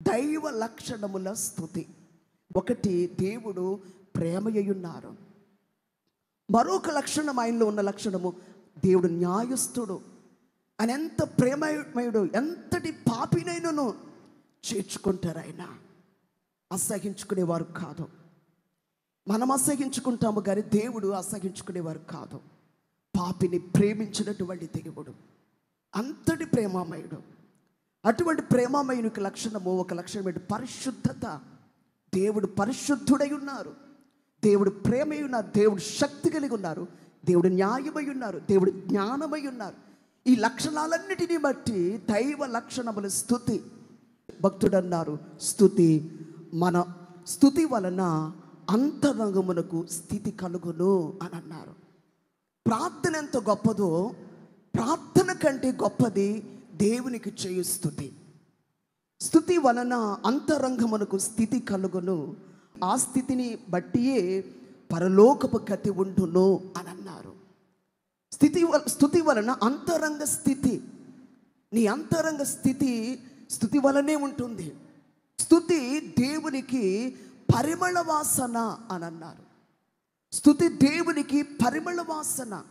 దైవ లక్షణముల స్తుతి. ఒకటి, దేవుడు ప్రేమయ్యున్నారు. మరొక లక్షణం, ఆయనలో ఉన్న లక్షణము, దేవుడు న్యాయస్థుడు. ఆయన ఎంత ప్రేమమయుడు, ఎంతటి పాపినైనను చేర్చుకుంటారు. ఆయన అసహించుకునేవారు కాదు. మనం అసహించుకుంటాము కానీ దేవుడు అసహించుకునేవారు కాదు. పాపిని ప్రేమించినటువంటి దేవుడు, అంతటి ప్రేమమయుడు. అటువంటి ప్రేమమయునికి లక్షణము, ఒక లక్షణం ఏంటి? పరిశుద్ధత. దేవుడు పరిశుద్ధుడై ఉన్నారు, దేవుడు ప్రేమై ఉన్నారు, దేవుడు శక్తి కలిగి ఉన్నారు, దేవుడు న్యాయమై ఉన్నారు, దేవుడు జ్ఞానమై ఉన్నారు. ఈ లక్షణాలన్నిటినీ బట్టి దైవ లక్షణముల స్తుతి. భక్తుడు అన్నారు, మన స్తుతి వలన అంతరంగమునకు స్థితి కలుగును అని అన్నారు. ప్రార్థన ఎంత గొప్పదో, ప్రార్థన కంటే గొప్పది దేవునికి చేయు స్తుతి. స్తుతి వలన అంతరంగమునకు స్థితి కలుగును, ఆ స్థితిని బట్టియే పరలోకపు గతి ఉండును అని అన్నారు. స్తుతి వలన అంతరంగ స్థితి, నీ అంతరంగ స్థితి స్తుతి వలనే ఉంటుంది. స్తుతి దేవునికి పరిమళ వాసన అని అన్నారు. స్తుతి దేవునికి పరిమళ వాసన.